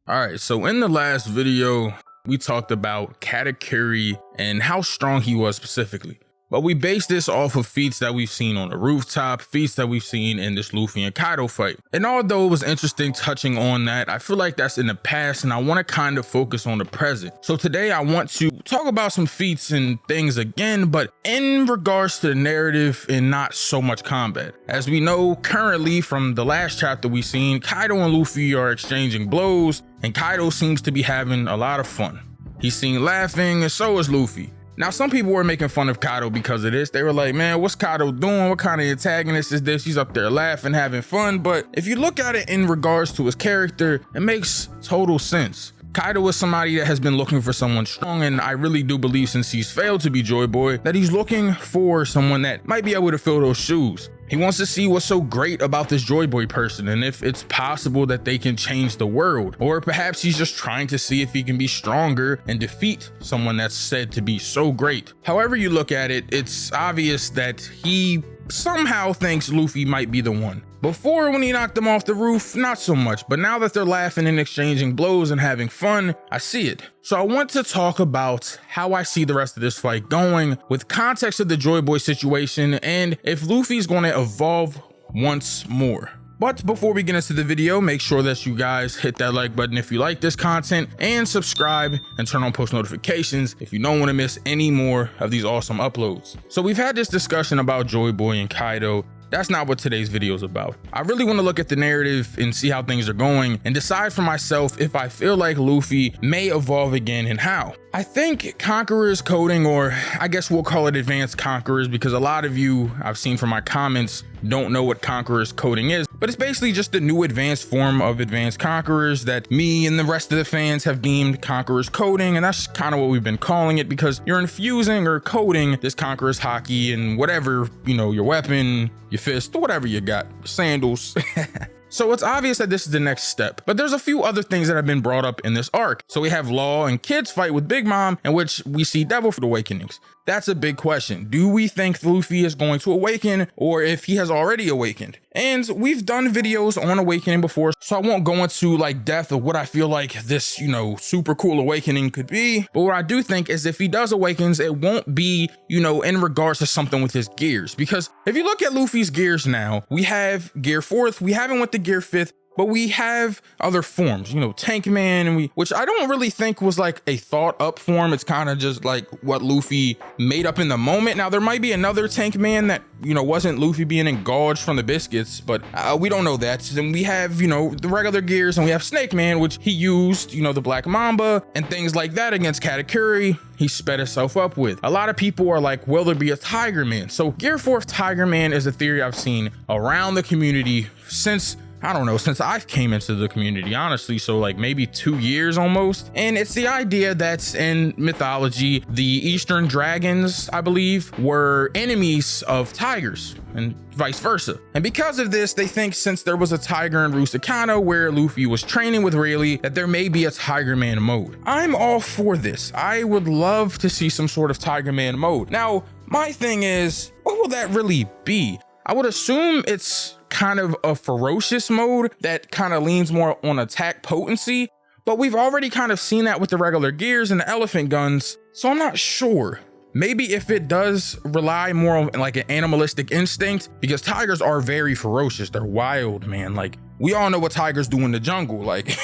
All right, so in the last video, we talked about Katakuri and how strong he was specifically. But we based this off of feats that we've seen on the rooftop, feats that we've seen in this Luffy and Kaido fight. And although it was interesting touching on that, I feel like that's in the past and I want to kind of focus on the present. So today I want to talk about some feats and things again, but in regards to the narrative and not so much combat. As we know currently from the last chapter we've seen, Kaido and Luffy are exchanging blows and Kaido seems to be having a lot of fun. He's seen laughing and so is Luffy. Now, some people were making fun of Kaido because of this. They were like, man, what's Kaido doing? What kind of antagonist is this? He's up there laughing, having fun. But if you look at it in regards to his character, it makes total sense. Kaido is somebody that has been looking for someone strong, and I really do believe since he's failed to be Joy Boy, that he's looking for someone that might be able to fill those shoes. He wants to see what's so great about this Joy Boy person and if it's possible that they can change the world. Or perhaps he's just trying to see if he can be stronger and defeat someone that's said to be so great. However you look at it, it's obvious that he somehow thinks Luffy might be the one. Before, when he knocked them off the roof, not so much, but now that they're laughing and exchanging blows and having fun, I see it. So I want to talk about how I see the rest of this fight going with context of the Joy Boy situation and if Luffy's going to evolve once more. But before we get into the video, make sure that you guys hit that like button if you like this content and subscribe and turn on post notifications if you don't want to miss any more of these awesome uploads. So we've had this discussion about Joy Boy and Kaido. That's not what today's video is about. I really want to look at the narrative and see how things are going and decide for myself if I feel like Luffy may evolve again and how. I think Conqueror's coding, or I guess we'll call it advanced Conquerors, because a lot of you I've seen from my comments don't know what Conqueror's coding is, but it's basically just the new advanced form of advanced Conquerors that me and the rest of the fans have deemed Conqueror's coding, and that's kind of what we've been calling it because you're infusing or coding this Conqueror's haki and whatever, you know, your weapon, your fist, whatever you got, sandals. So it's obvious that this is the next step, but there's a few other things that have been brought up in this arc. So we have Law and Kid's fight with Big Mom, in which we see Devil Fruit Awakenings. That's a big question. Do we think Luffy is going to awaken or if he has already awakened? And we've done videos on awakening before, so I won't go into like depth of what I feel like this, super cool awakening could be. But what I do think is if he does awakens, it won't be, in regards to something with his gears. Because if you look at Luffy's gears now, we have gear 4th, we haven't went to gear 5th, but we have other forms, Tank Man, and which I don't really think was like a thought up form. It's kind of just like what Luffy made up in the moment. Now there might be another Tank Man that, wasn't Luffy being engorged from the biscuits, but we don't know that. Then we have, the regular gears, and we have Snake Man, which he used, the Black Mamba and things like that against Katakuri. He sped himself up with. A lot of people are like, will there be a Tiger Man? So Gear 4th Tiger Man is a theory I've seen around the community since I came into the community, honestly. So like maybe 2 years almost. And it's the idea that in mythology, the Eastern dragons, I believe, were enemies of tigers and vice versa. And because of this, they think since there was a tiger in Rusakano where Luffy was training with Rayleigh, that there may be a Tiger Man mode. I'm all for this. I would love to see some sort of Tiger Man mode. Now, my thing is, what will that really be? I would assume it's kind of a ferocious mode that kind of leans more on attack potency, but we've already kind of seen that with the regular gears and the elephant guns, so I'm not sure. Maybe if it does rely more on like an animalistic instinct, because tigers are very ferocious, they're wild, man. Like we all know what tigers do in the jungle, like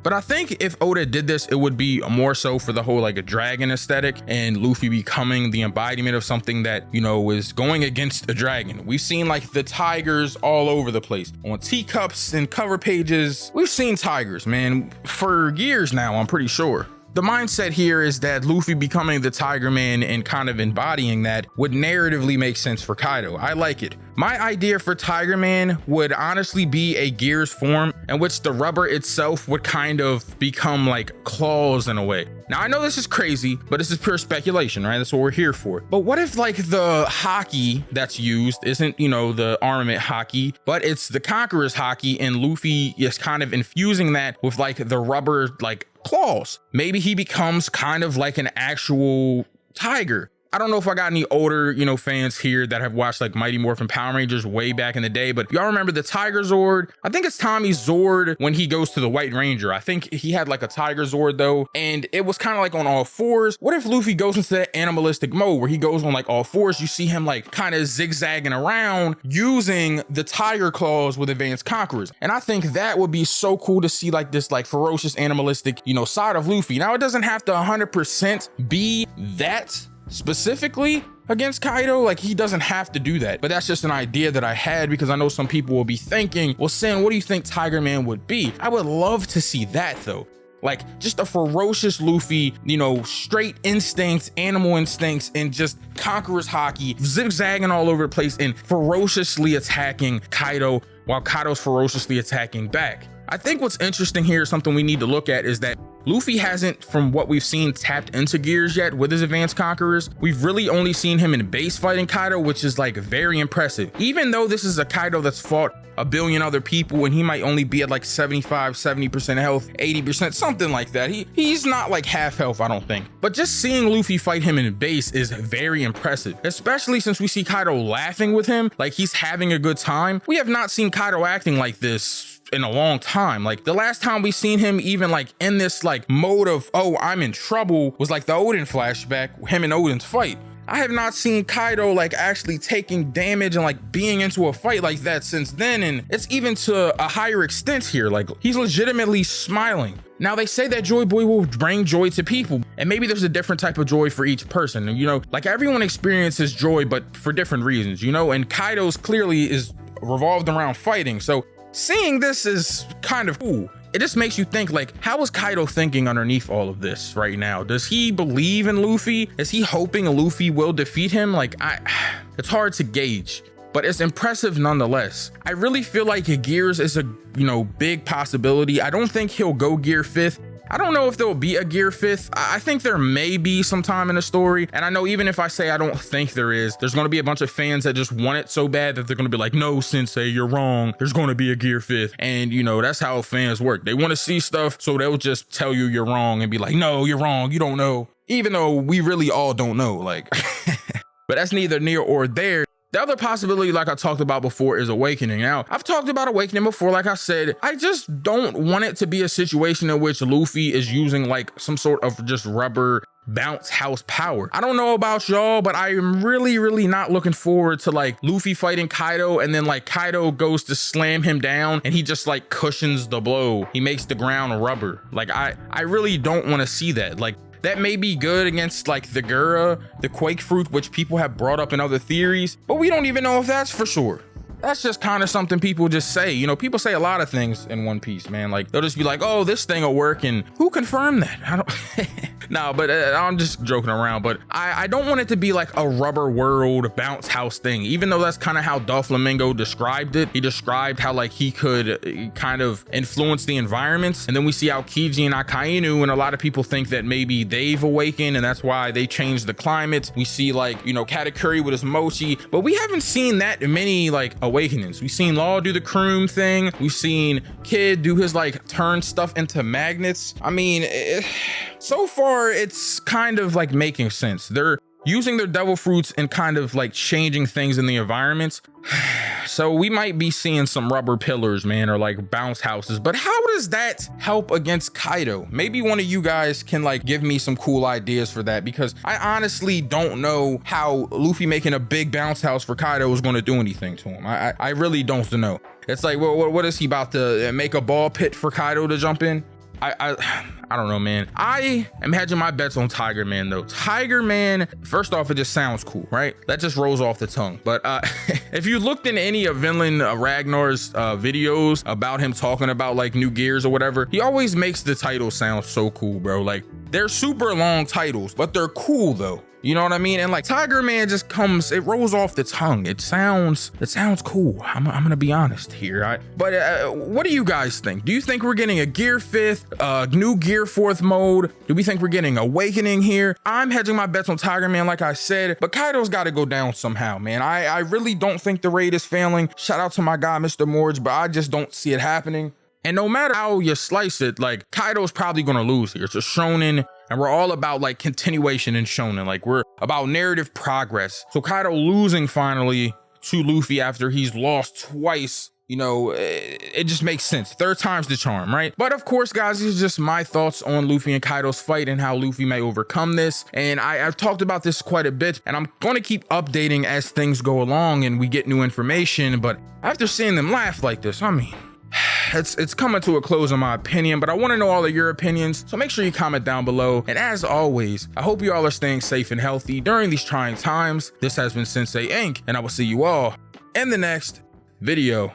But I think if Oda did this, it would be more so for the whole like a dragon aesthetic and Luffy becoming the embodiment of something that, is going against a dragon. We've seen like the tigers all over the place on teacups and cover pages. We've seen tigers, man, for years now, I'm pretty sure. The mindset here is that Luffy becoming the Tiger Man and kind of embodying that would narratively make sense for Kaido. I like it. My idea for Tiger Man would honestly be a gears form in which the rubber itself would kind of become like claws in a way. Now I know this is crazy, but this is pure speculation, right? That's what we're here for. But what if like the haki that's used isn't, the armament haki, but it's the Conqueror's haki and Luffy is kind of infusing that with like the rubber like claws. Maybe he becomes kind of like an actual tiger. I don't know if I got any older, you know, fans here that have watched like Mighty Morphin Power Rangers way back in the day, but y'all remember the Tiger Zord? I think it's Tommy's Zord when he goes to the White Ranger. I think he had like a Tiger Zord though, and it was kind of like on all fours. What if Luffy goes into that animalistic mode where he goes on like all fours? You see him like kind of zigzagging around using the tiger claws with Advanced Conquerors. And I think that would be so cool to see like this like ferocious animalistic, you know, side of Luffy. Now it doesn't have to 100% be that specifically against Kaido, like he doesn't have to do that, but that's just an idea that I had because I know some people will be thinking, well, Sin, what do you think Tiger Man would be? I would love to see that though. Like just a ferocious Luffy, you know, straight instincts, animal instincts, and just conqueror's hockey, zigzagging all over the place and ferociously attacking Kaido while Kaido's ferociously attacking back. I think what's interesting here, something we need to look at, is that Luffy hasn't, from what we've seen, tapped into gears yet with his Advanced Conquerors. We've really only seen him in base fighting Kaido, which is like very impressive. Even though this is a Kaido that's fought a billion other people and he might only be at like 75, 70% health, 80%, something like that. He's not like half health, I don't think. But just seeing Luffy fight him in base is very impressive, especially since we see Kaido laughing with him, like he's having a good time. We have not seen Kaido acting like this in a long time. Like the last time we seen him even like in this like mode of, oh, I'm in trouble, was like the Odin flashback, him and Odin's fight. I have not seen Kaido like actually taking damage and like being into a fight like that since then, and it's even to a higher extent here. Like he's legitimately smiling. Now they say that Joy Boy will bring joy to people, and maybe there's a different type of joy for each person, and you know, like everyone experiences joy but for different reasons, you know, and Kaido's clearly is revolved around fighting, so seeing this is kind of cool. It just makes you think, like, how is Kaido thinking underneath all of this right now? Does he believe in Luffy? Is he hoping Luffy will defeat him? Like, it's hard to gauge, but it's impressive nonetheless. I really feel like Gears is a, you know, big possibility. I don't think he'll go Gear 5th. I don't know if there'll be a Gear 5th. I think there may be sometime in the story. And I know even if I say I don't think there is, there's going to be a bunch of fans that just want it so bad that they're going to be like, no, Synsei, you're wrong. There's going to be a Gear 5th. And you know, that's how fans work. They want to see stuff, so they'll just tell you you're wrong and be like, no, you're wrong. You don't know. Even though we really all don't know, like, but that's neither near or there. The other possibility, like I talked about before, is Awakening. Now, I've talked about Awakening before. Like I said, I just don't want it to be a situation in which Luffy is using like some sort of just rubber bounce house power. I don't know about y'all, but I am really not looking forward to like Luffy fighting Kaido and then like Kaido goes to slam him down and he just like cushions the blow. He makes the ground rubber. Like I really don't want to see that. Like, that may be good against like the Gura, the Quake Fruit, which people have brought up in other theories, but we don't even know if that's for sure. That's just kind of something people just say. You know, people say a lot of things in One Piece, man. Like they'll just be like, oh, this thing will work, and who confirmed that? I don't no, but I'm just joking around. But I don't want it to be like a rubber world bounce house thing, even though that's kind of how Doflamingo described it. He described how like he could kind of influence the environments, and then we see Aokiji and Akainu, and a lot of people think that maybe they've awakened and that's why they changed the climate. We see like, you know, Katakuri with his mochi, but we haven't seen that many like awakenings. We've seen Law do the Kroom thing. We've seen Kid do his like turn stuff into magnets. I mean, so far it's kind of like making sense. They're using their devil fruits and kind of like changing things in the environment. So we might be seeing some rubber pillars, man, or like bounce houses, but how does that help against Kaido? Maybe one of you guys can like give me some cool ideas for that, because I honestly don't know how Luffy making a big bounce house for Kaido is going to do anything to him. I really don't know. It's like, well, what is he about to make a ball pit for Kaido to jump in? I don't know, man. I am hedging my bets on Tiger Man though. Tiger Man, first off, it just sounds cool, right? That just rolls off the tongue. But if you looked in any of Vinland Ragnar's videos about him talking about like new gears or whatever, he always makes the title sound so cool, bro. Like they're super long titles, but they're cool though. You know what I mean? And like Tiger Man just comes, it rolls off the tongue. It sounds cool. I'm gonna be honest here. But what do you guys think? Do you think we're getting a Gear 5th, new Gear 4th mode? Do we think we're getting Awakening here? I'm hedging my bets on Tiger Man, like I said, but Kaido's got to go down somehow, man. I really don't think the raid is failing. Shout out to my guy, Mr. Morge, but I just don't see it happening. And no matter how you slice it, like Kaido's probably gonna lose here. It's a shonen. And we're all about like continuation in shonen. Like we're about narrative progress. So Kaido losing finally to Luffy after he's lost twice, you know, it just makes sense. Third time's the charm, right? But of course, guys, these are just my thoughts on Luffy and Kaido's fight and how Luffy may overcome this. And I've talked about this quite a bit, and I'm going to keep updating as things go along and we get new information. But after seeing them laugh like this, I mean, it's coming to a close in my opinion, but I want to know all of your opinions, so make sure you comment down below. And as always, I hope you all are staying safe and healthy during these trying times. This has been Synsei Inc., and I will see you all in the next video.